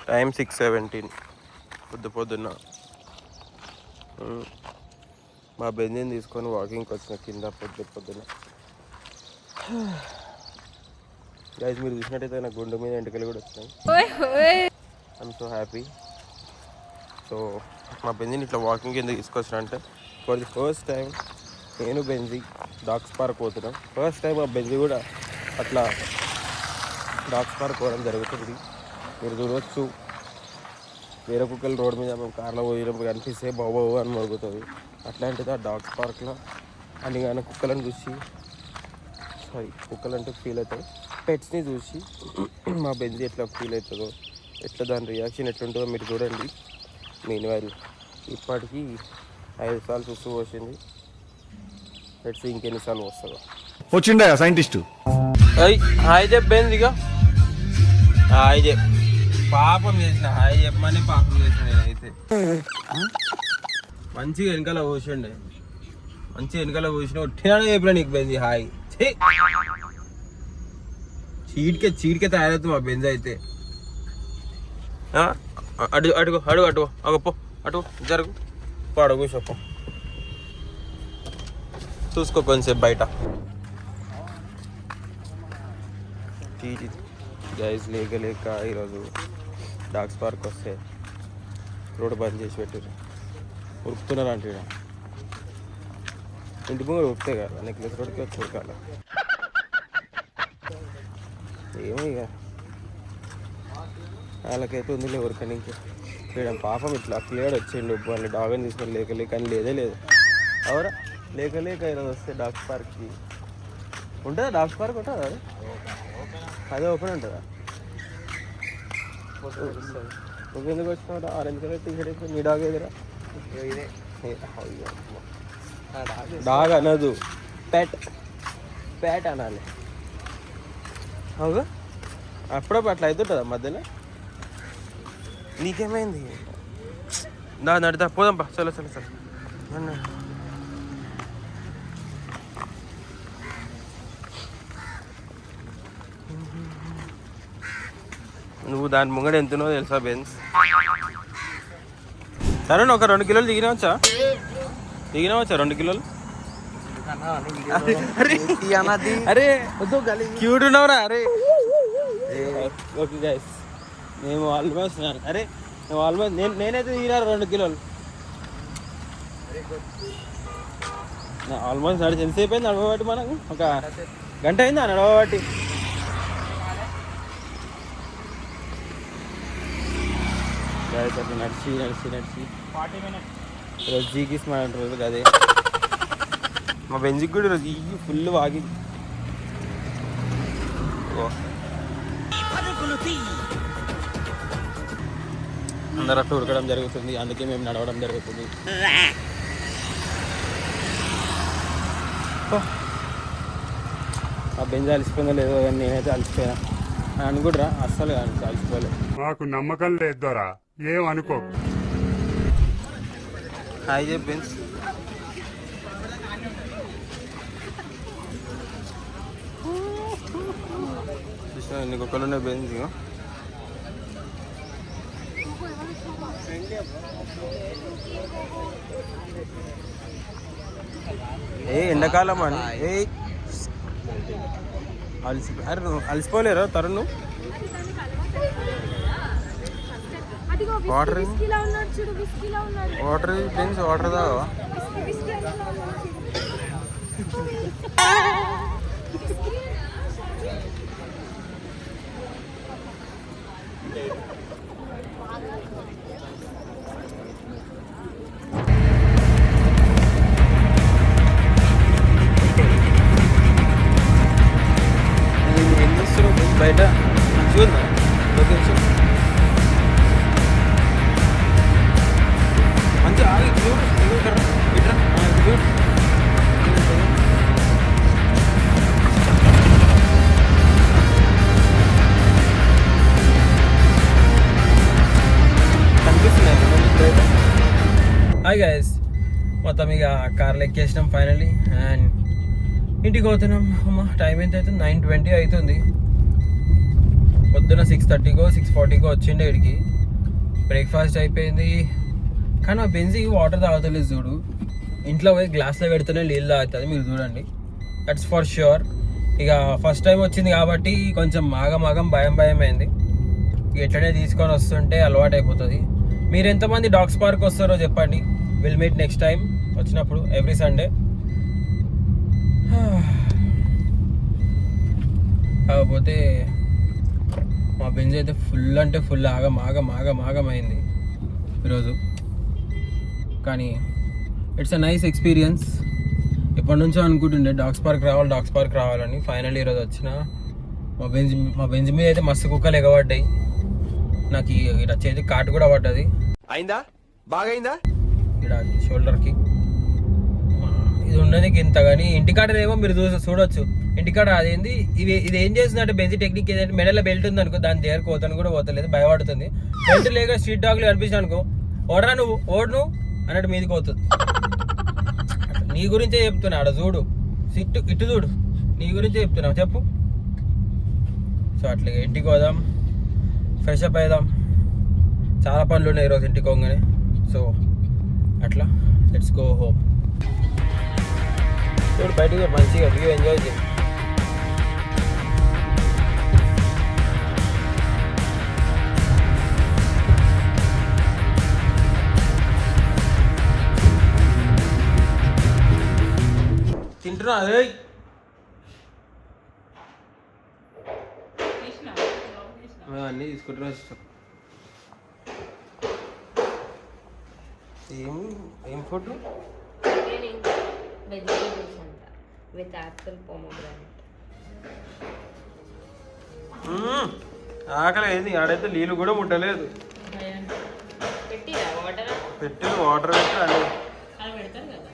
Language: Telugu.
టైం 6:17 పొద్దున్న మా బెంజిని తీసుకొని వాకింగ్కి వచ్చిన కింద పొద్దున్న గైస్ మీరు చూసినట్టయితే నా గుండె మీద ఎంటకలు కూడా వచ్చినాయి. I'm so happy. సో మా బెంజిని ఇట్లా వాకింగ్ ఎందుకు తీసుకొచ్చిన అంటే ఫర్ ది ఫస్ట్ టైం నేను బెంజి డాగ్స్ పార్క్ పోతున్నాం. ఫస్ట్ టైం మా బెంజి కూడా అట్లా డాగ్స్ పార్క్ పోవడం జరుగుతుంది. మీరు చూడవచ్చు వేరే కుక్కలు రోడ్డు మీద మేము కార్లో పోయినప్పుడు కనిపిస్తే బాబు అని మరుగుతుంది. అట్లాంటిది ఆ డాగ్స్ పార్క్లో అని కానీ కుక్కలను చూసి కుక్కలంటే ఫీల్ అవుతాయి. పెట్స్ని చూసి మా బెంజి ఎట్లా ఫీల్ అవుతుందో, ఎట్లా దాని రియాక్షన్ ఎట్లుంటుందో మీరు చూడండి. మీన్ వైల్ ఇప్పటికీ 5 సార్లు చూస్తూ వచ్చింది. పెట్స్ ఇంకెన్నిసార్లు వస్తుందో. వచ్చిండా సైంటిస్టు హాయ్ చెప్పేందిగా హాయ్ చెప్ పాపం చేసిన హాయ్ చెప్పమని పాపం చేసిన నేనైతే మంచిగా వెనకాల కూర్చుండే ఒట్టినాడు చెప్పిన నీకు బెంజి హాయ్ చీటికే తయారవుతుంది మా బెంజి అయితే. అడుగు అగపో అటు జరుగు అడుగు కూర్చోపో చూసుకో కొంచెంసేపు బయట. గైస్ లేక ఈరోజు డాగ్స్ పార్క్ వస్తే రోడ్డు బంద్ చేసి పెట్టారు. ఉరుకుతున్నారు అంటే ఇంటి ముందు ఉరికితే కదా నెక్లెస్ రోడ్కి వచ్చి ఉరకాల. ఏమో ఇక వాళ్ళకైతే ఉందిలే ఉరకనికి. ఇక్కడ పాపం ఇట్లా క్లియర్ వచ్చిండు వాళ్ళు డాగ్ని తీసుకొని లేక అని లేదు అవరా లేక ఈరోజు వస్తే డాగ్స్ పార్క్కి ఉంటుందా? డాగ్స్ పార్క్ ఉంటుందా? అదే ఓపెన్ ఉంటుందా? నువ్వు ఎందుకు వచ్చినావు? ఆరెంజ్ కలర్ టీషర్ట్ అయితే నీ డాగ్ ఎదురా డాగ్ అనదు ప్యాట్ అనాలి. అవుగా అప్పుడప్పుడు అట్లా అవుతుంటుందా మధ్యలో? నీకేమైంది? నడిదా పోదాంపా చలో నువ్వు దాని ముంగడ ఎంతనో తెలుసా బెన్స్? సరే ఒక 2 కిలోలు దిగినవచ్చా 2 కిలోలు? అరే క్యూట్ ఉన్నావురా. అరే ఓకే గైస్ మేము ఆల్మోస్ట్ నేనైతే దిగినా 2 కిలోలు. ఆల్మోస్ట్ నడిచి ఎంతసేపు అయింది నడవబట్టి? మనకు 1 గంట అయిందా నడవబట్టి? అట్లా నడిచి ఈరోజు జీకిస్మా అంటారు అదే మా బెంజికి కూడా ఈరోజు ఫుల్ వాగి అందరూ అట్లా ఉరకడం జరుగుతుంది. అందుకే మేము నడవడం జరుగుతుంది. ఆ బెంజ్ అలసిపోయిందో లేదో కానీ నేనైతే అలసిపోయినా అనుకుంటురా. అస్సలు అలసిపోలేదు. మాకు నమ్మకం లేదురా ఏం అనుకో. హాయ్ చెప్పు బెంజ్. చూసినా ఎన్ని కుక్కలు ఉన్నాయి బెంజ్? ఎండాకాలం అని అలసిపోలేరా తరుణ్? వాటర్ బెంజ్ వాటర్ తాగా బయట చూద్దా లొకేషన్ మంచి ఆగి హాయ్ గైస్ మొత్తం ఇక కార్లో ఎక్కేసినాం ఫైనల్లీ అండ్ ఇంటికి పోతున్నాం. అమ్మ టైం ఎంత అవుతుంది? 9:20 అవుతుంది. పొద్దున 6:30కో 6:40కో వచ్చిండే ఇక్కడికి. బ్రేక్ఫాస్ట్ అయిపోయింది. కానీ మా బెంజీ వాటర్ తాగుతలేదు చూడు. ఇంట్లో పోయి గ్లాస్లో పెడితేనే నీళ్ళు తాగుతుంది, మీరు చూడండి. That's for sure. ఇక ఫస్ట్ టైం వచ్చింది కాబట్టి కొంచెం ఆగం భయం అయింది. ఇక ఎట్లనే తీసుకొని వస్తుంటే అలవాటు అయిపోతుంది. మీరు ఎంతమంది డాగ్స్ పార్క్ వస్తారో చెప్పండి. విల్ మీట్ నెక్స్ట్ టైం వచ్చినప్పుడు ఎవ్రీ సండే. కాకపోతే మా బెంజ్ అయితే ఫుల్ అంటే ఫుల్ ఆగం అయింది ఈరోజు. కానీ ఇట్స్ అ నైస్ ఎక్స్పీరియన్స్. ఎప్పటి నుంచో అనుకుంటుండే డాగ్స్ పార్క్ రావాలని. ఫైనల్ ఈరోజు వచ్చిన. మా బెంజ్ మీద అయితే మస్తు కుక్కలు ఎగబడ్డాయి. నాకు ఇక్కడ చేతి కాటు కూడా పడ్డది. అయిందా? బాగైందా? ఇక్కడ షోల్డర్కి ఇది ఉన్నది ఇంత. కానీ ఇంటికాడనేమో మీరు చూడొచ్చు. ఇంటికాడ అదేంది ఇది ఏం చేస్తుందంటే బెంజీ టెక్నిక్ ఏంటంటే మెడలో బెల్ట్ ఉంది అనుకో, దాని దగ్గర కోతను కూడా పోతలేదు, భయపడుతుంది. బెల్ట్ లేక స్ట్రీట్ డాగ్లు కనిపించాను అనుకో, ఓడరా నువ్వు అన్నట్టు మీదకి పోతుంది. నీ గురించే చెప్తున్నా, ఆడ చూడు, ఇటు చూడు, నీ గురించే చెప్తున్నావు, చెప్పు. సో అట్లా ఇంటికి పోదాం, ఫ్రెష్ అప్ అవుదాం. చాలా పనులు ఉన్నాయి ఈరోజు ఇంటికి పోగానే. సో అట్లా లెట్స్ గో హోమ్. చూడు బయటికి మంచిగా వ్యూ ఎంజాయ్ చేయి. తింటున్నా అదే అన్నీ తీసుకుంటున్నా. ఇష్టం ఏం ఫుడ్? వెజిటేబుల్స్ అంట విత్ యాపిల్ పోమోగ్రానేట్. ఆకలి అయింది. ఆడైతే నీళ్ళు కూడా ముట్టలేదు. పెట్టిరా వాటర్? పెట్టి వాటర్ పెట్టి అని అలా పెడతారు కదా.